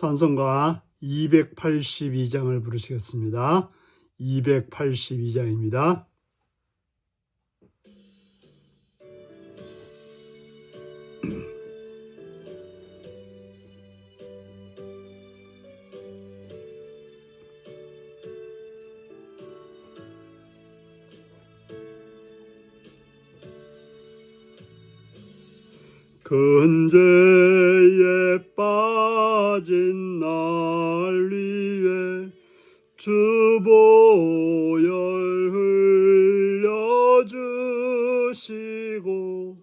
찬송가 282장을 부르시겠습니다. 282장입니다. 근제에 빠진 날 위에 주보혈 흘려주시고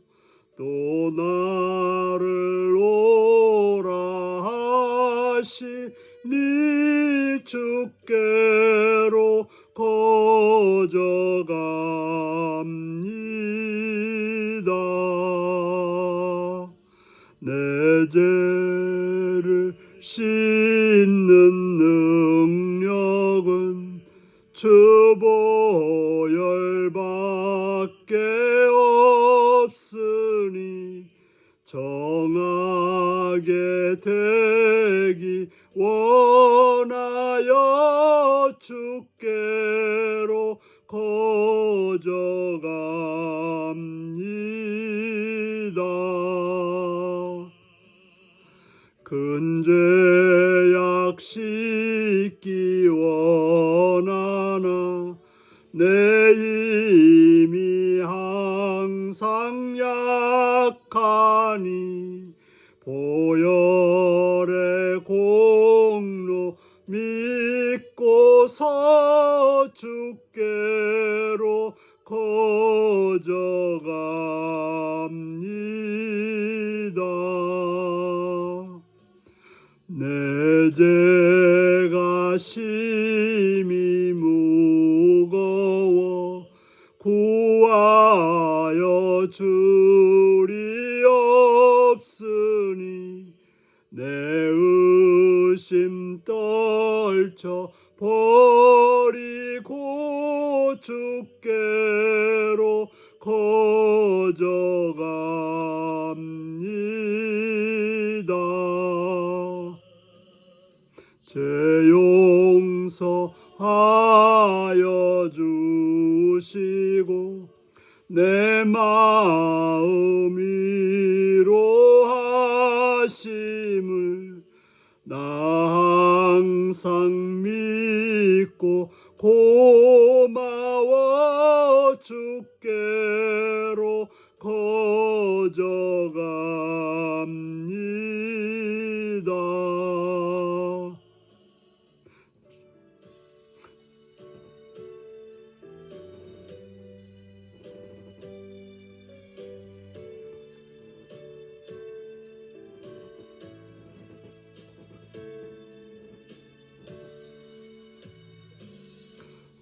또 나를 오라 하시니 주께로 거저갑니다. 내 죄를 씻는 능력은 주보혈밖에 없으니 정하게 되기 원하여 주께로 거저갑니다. 근죄약 씻기 원하나 내 힘이 항상 약하니 보혈의 공로 믿고서 주께로 거저갑니다. 내 죄가 심히 무거워 구하여 줄이 없으니 내 의심 떨쳐 버리고 주께로 거저갑니다. 죄 용서하여 주시고 내 마음 위로하심을 나 항상 믿고 고마워 주께로 거저갑니다.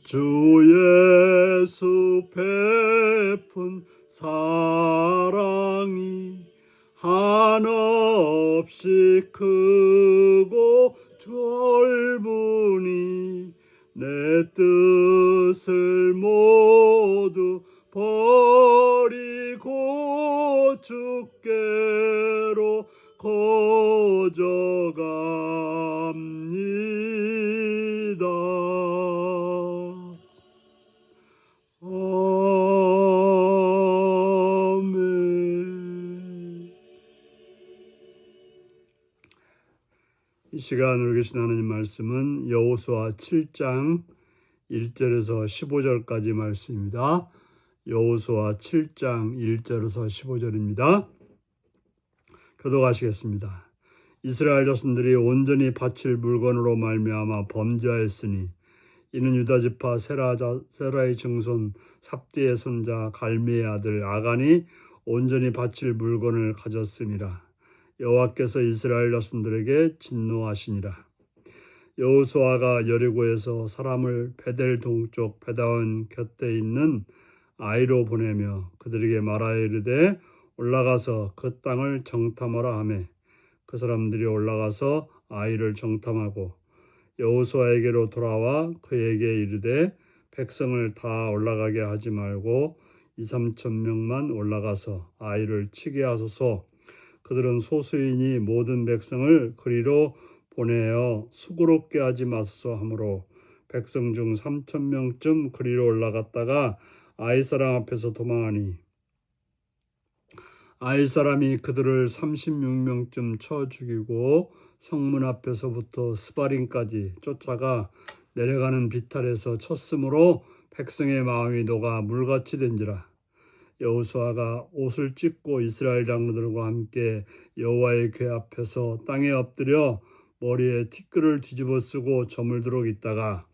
주 예수 베푼 사랑이 한없이 크고 넓으니 내 뜻을 모두 버리고 주께로 거저갑니다. 아멘. 이 시간 우리 계신 하나님 말씀은 여호수아 7장 1절에서 15절까지 말씀입니다. 여호수아 7장 1절에서 15절입니다. 교독하시겠습니다. 이스라엘 자손들이 온전히 바칠 물건으로 말미암아 범죄하였으니 이는 유다 지파 세라의 증손 삽디의 손자 갈미의 아들 아간이 온전히 바칠 물건을 가졌음이라. 여호와께서 이스라엘 자손들에게 진노하시니라. 여호수아가 여리고에서 사람을 베델 동쪽 베다원 곁에 있는 아이로 보내며 그들에게 말하여 이르되 올라가서 그 땅을 정탐하라 하매 그 사람들이 올라가서 아이를 정탐하고 여호수아에게로 돌아와 그에게 이르되 백성을 다 올라가게 하지 말고 2-3천 명만 올라가서 아이를 치게 하소서. 그들은 소수이니 모든 백성을 그리로 보내어 수고롭게 하지 마소서 하므로 백성 중 3,000명쯤 그리로 올라갔다가 아이 사람 앞에서 도망하니 아이 사람이 그들을 36명쯤 쳐 죽이고 성문 앞에서부터 스바림까지 쫓아가 내려가는 비탈에서 쳤으므로 백성의 마음이 녹아 물같이 된지라. 여호수아가 옷을 찢고 이스라엘 장로들과 함께 여호와의 궤 앞에서 땅에 엎드려 머리에 티끌을 뒤집어 쓰고 저물도록 있다가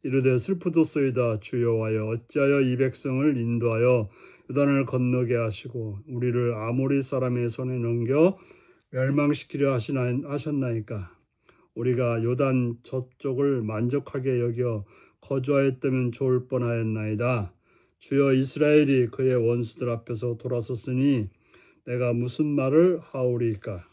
이르되 슬프도소이다. 주 여호와여, 어찌하여 이 백성을 인도하여 요단을 건너게 하시고 우리를 아모리 사람의 손에 넘겨 멸망시키려 하셨나이까. 우리가 요단 저쪽을 만족하게 여겨 거주하였다면 좋을 뻔하였나이다. 주여, 이스라엘이 그의 원수들 앞에서 돌아섰으니 내가 무슨 말을 하오리까.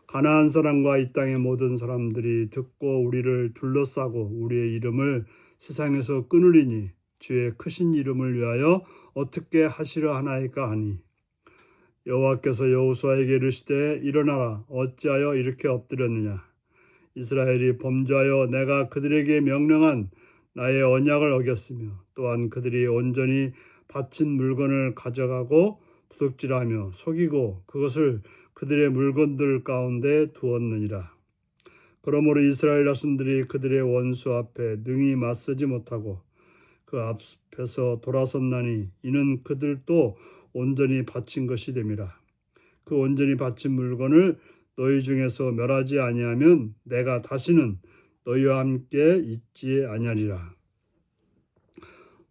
가나안 사람과 이 땅의 모든 사람들이 듣고 우리를 둘러싸고 우리의 이름을 세상에서 끊으리니 주의 크신 이름을 위하여 어떻게 하시려 하나이까 하니, 여호와께서 여호수아에게 이르시되 일어나라, 어찌하여 이렇게 엎드렸느냐. 이스라엘이 범죄하여 내가 그들에게 명령한 나의 언약을 어겼으며 또한 그들이 온전히 바친 물건을 가져가고 도둑질하며 속이고 그것을 그들의 물건들 가운데 두었느니라. 그러므로 이스라엘 자손들이 그들의 원수 앞에 능히 맞서지 못하고 그 앞에서 돌아섰나니 이는 그들도 온전히 바친 것이 됨이라. 그 온전히 바친 물건을 너희 중에서 멸하지 아니하면 내가 다시는 너희와 함께 있지 아니하리라.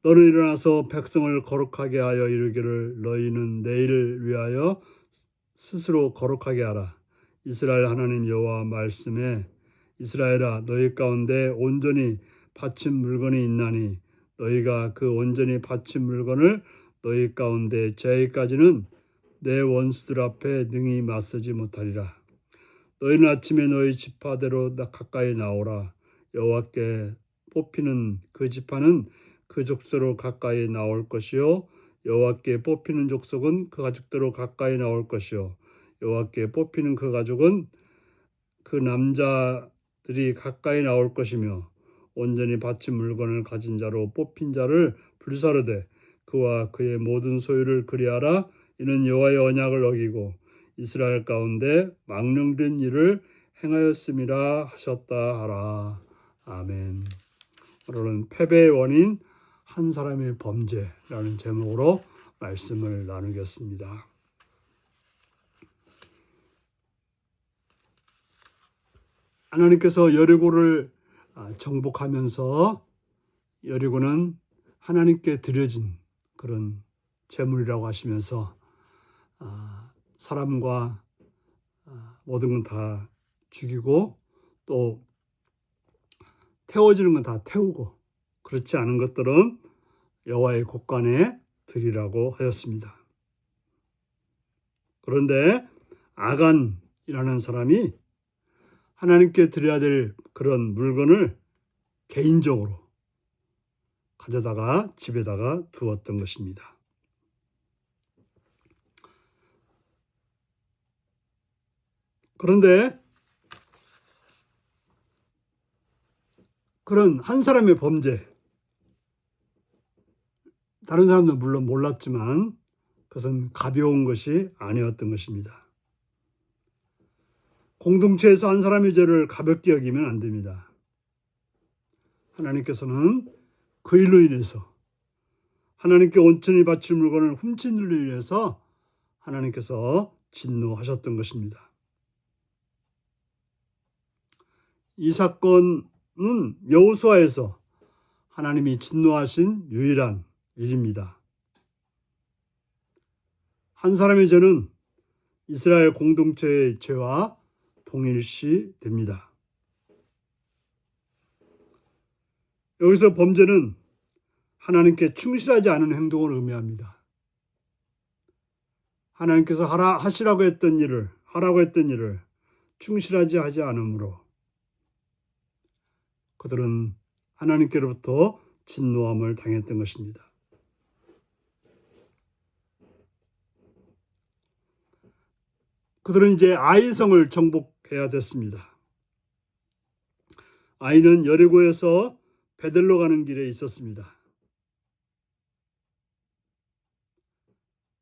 너는 일어나서 백성을 거룩하게 하여 이르기를 너희는 내일을 위하여 스스로 거룩하게 하라. 이스라엘 하나님 여호와 말씀에 이스라엘아, 너희 가운데 온전히 바친 물건이 있나니 너희가 그 온전히 바친 물건을 너희 가운데 제일까지는 내 원수들 앞에 능히 맞서지 못하리라. 너희는 아침에 너희 지파대로 가까이 나오라. 여호와께 뽑히는 그 지파는 그 족속으로 가까이 나올 것이요 여호와께 뽑히는 족속은 그 가족대로 가까이 나올 것이요 여호와께 뽑히는 그 가족은 그 남자들이 가까이 나올 것이며 온전히 바친 물건을 가진 자로 뽑힌 자를 불사르되 그와 그의 모든 소유를 그리하라. 이는 여호와의 언약을 어기고 이스라엘 가운데 망령된 일을 행하였음이라 하셨다 하라. 아멘. 오늘은 패배의 원인 한 사람의 범죄라는 제목으로 말씀을 나누겠습니다. 하나님께서 여리고를 정복하면서 여리고는 하나님께 드려진 그런 제물이라고 하시면서 사람과 모든 건 다 죽이고 또 태워지는 건 다 태우고 그렇지 않은 것들은 여호와의 곳간에 드리라고 하였습니다. 그런데 아간이라는 사람이 하나님께 드려야 될 그런 물건을 개인적으로 가져다가 집에다가 두었던 것입니다. 그런데 그런 한 사람의 범죄, 다른 사람들은 물론 몰랐지만 그것은 가벼운 것이 아니었던 것입니다. 공동체에서 한 사람의 죄를 가볍게 여기면 안 됩니다. 하나님께서는 그 일로 인해서 하나님께 온전히 바칠 물건을 훔친 일로 인해서 하나님께서 진노하셨던 것입니다. 이 사건은 여호수아에서 하나님이 진노하신 유일한 일입니다. 한 사람의 죄는 이스라엘 공동체의 죄와 동일시 됩니다. 여기서 범죄는 하나님께 충실하지 않은 행동을 의미합니다. 하나님께서 하시라고 했던 일을, 하라고 했던 일을 충실하지 않으므로 그들은 하나님께로부터 진노함을 당했던 것입니다. 그들은 이제 아이성을 정복해야 됐습니다. 아이는 여리고에서 베들로 가는 길에 있었습니다.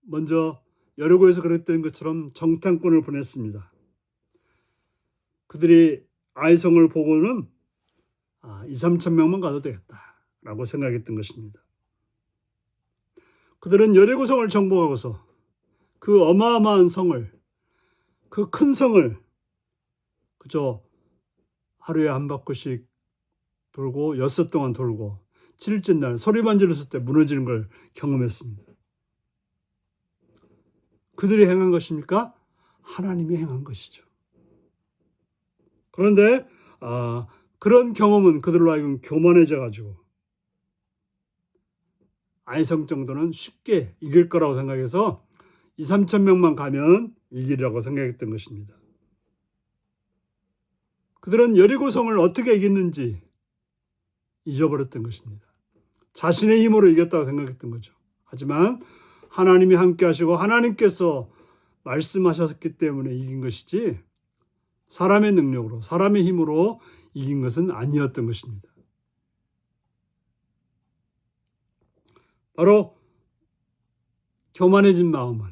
먼저 여리고에서 그랬던 것처럼 정탐꾼을 보냈습니다. 그들이 아이성을 보고는 2, 3천 명만 가도 되겠다라고 생각했던 것입니다. 그들은 여리고성을 정복하고서 그 어마어마한 성을, 그 큰 성을 그저 하루에 한 바퀴씩 돌고 엿새 동안 돌고 7일째 날 소리만 질렀을 때 무너지는 걸 경험했습니다. 그들이 행한 것입니까? 하나님이 행한 것이죠. 그런데 그런 경험은 그들로 하여금 교만해져 가지고 아이성 정도는 쉽게 이길 거라고 생각해서 2, 3천 명만 가면 이기리라고 생각했던 것입니다. 그들은 여리고성을 어떻게 이겼는지 잊어버렸던 것입니다. 자신의 힘으로 이겼다고 생각했던 거죠. 하지만 하나님이 함께 하시고 하나님께서 말씀하셨기 때문에 이긴 것이지 사람의 능력으로, 사람의 힘으로 이긴 것은 아니었던 것입니다. 바로 교만해진 마음은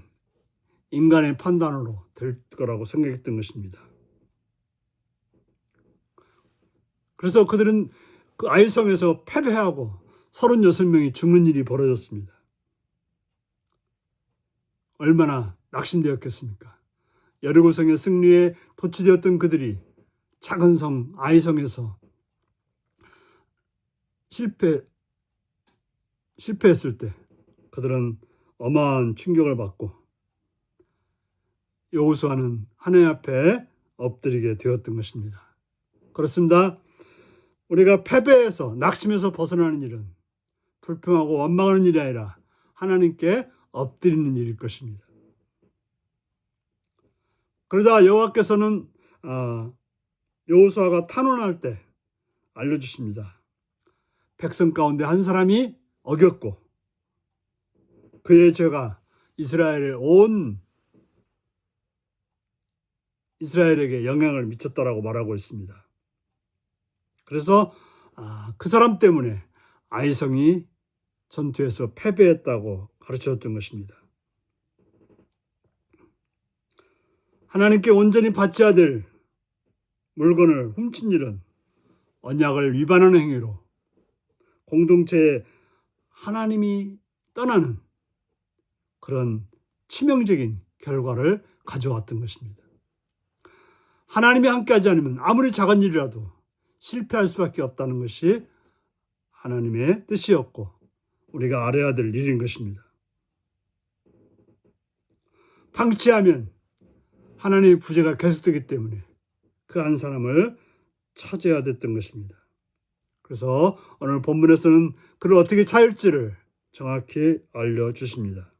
인간의 판단으로 될 거라고 생각했던 것입니다. 그래서 그들은 그 아이성에서 패배하고 36명이 죽는 일이 벌어졌습니다. 얼마나 낙심되었겠습니까? 여리고성의 승리에 도취되었던 그들이 작은 성 아이성에서 실패했을 때 그들은 어마어마한 충격을 받고 여호수아는 하나님 앞에 엎드리게 되었던 것입니다. 그렇습니다. 우리가 패배해서 낙심해서 벗어나는 일은 불평하고 원망하는 일이 아니라 하나님께 엎드리는 일일 것입니다. 그러다 여호와께서는 여호수아가 탄원할 때 알려주십니다. 백성 가운데 한 사람이 어겼고 그의 죄가 온 이스라엘에게 영향을 미쳤다라고 말하고 있습니다. 그래서 그 사람 때문에 아이성이 전투에서 패배했다고 가르쳤던 것입니다. 하나님께 온전히 바쳐야 될 물건을 훔친 일은 언약을 위반하는 행위로 공동체에 하나님이 떠나는 그런 치명적인 결과를 가져왔던 것입니다. 하나님이 함께하지 않으면 아무리 작은 일이라도 실패할 수밖에 없다는 것이 하나님의 뜻이었고 우리가 알아야 될 일인 것입니다. 방치하면 하나님의 부재가 계속되기 때문에 그 한 사람을 찾아야 됐던 것입니다. 그래서 오늘 본문에서는 그를 어떻게 찾을지를 정확히 알려주십니다.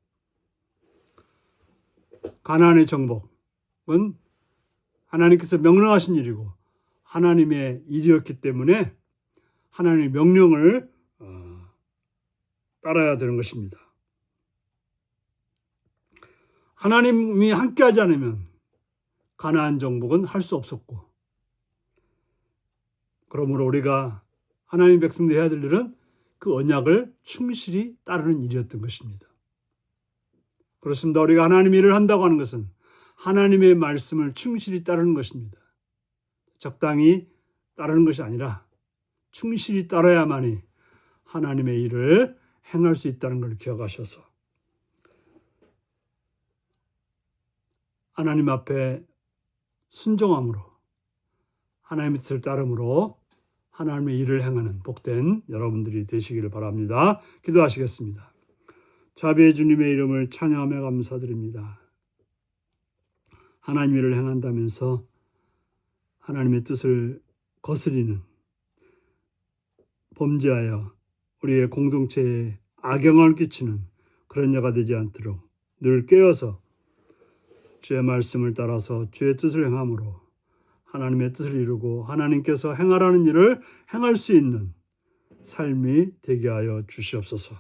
가나안의 정복은 하나님께서 명령하신 일이고 하나님의 일이었기 때문에 하나님의 명령을 따라야 되는 것입니다. 하나님이 함께하지 않으면 가나안 정복은 할 수 없었고 그러므로 우리가 하나님 백성들이 해야 될 일은 그 언약을 충실히 따르는 일이었던 것입니다. 그렇습니다. 우리가 하나님 일을 한다고 하는 것은 하나님의 말씀을 충실히 따르는 것입니다. 적당히 따르는 것이 아니라 충실히 따라야만이 하나님의 일을 행할 수 있다는 걸 기억하셔서 하나님 앞에 순종함으로 하나님의 뜻을 따름으로 하나님의 일을 행하는 복된 여러분들이 되시기를 바랍니다. 기도하시겠습니다. 자비의 주님의 이름을 찬양하며 감사드립니다. 하나님 일을 행한다면서 하나님의 뜻을 거스리는 범죄하여 우리의 공동체에 악영향을 끼치는 그런 자가 되지 않도록 늘 깨어서 주의 말씀을 따라서 주의 뜻을 행함으로 하나님의 뜻을 이루고 하나님께서 행하라는 일을 행할 수 있는 삶이 되게 하여 주시옵소서.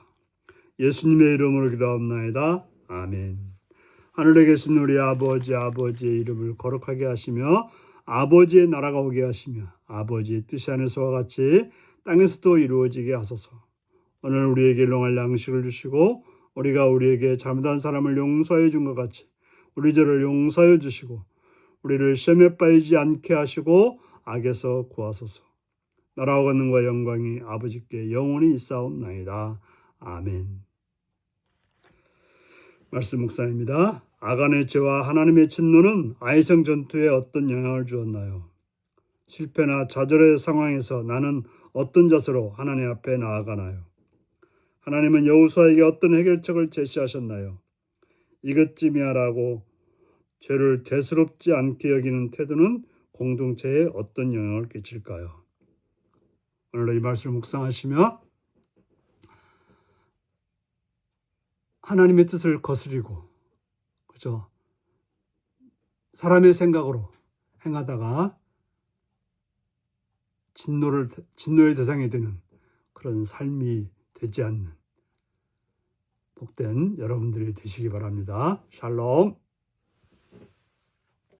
예수님의 이름으로 기도합나이다. 아멘. 하늘에 계신 우리 아버지의 이름을 거룩하게 하시며 아버지의 나라가 오게 하시며 아버지의 뜻이 하늘에서와 같이 땅에서도 이루어지게 하소서. 오늘 우리에게 일용할 양식을 주시고 우리가 우리에게 잘못한 사람을 용서해 준 것 같이 우리 죄를 용서해 주시고 우리를 시험에 빠지지 않게 하시고 악에서 구하소서. 나라와 권능과 영광이 아버지께 영원히 있사옵나이다. 아멘. 말씀 묵상입니다. 아간의 죄와 하나님의 진노는 아이성 전투에 어떤 영향을 주었나요? 실패나 좌절의 상황에서 나는 어떤 자세로 하나님 앞에 나아가나요? 하나님은 여호수아에게 어떤 해결책을 제시하셨나요? 이것쯤이야라고 죄를 대수롭지 않게 여기는 태도는 공동체에 어떤 영향을 끼칠까요? 오늘 이 말씀을 묵상하시며 하나님의 뜻을 거스리고 그죠? 사람의 생각으로 행하다가 진노의 대상이 되는 그런 삶이 되지 않는 복된 여러분들이 되시기 바랍니다. 샬롬.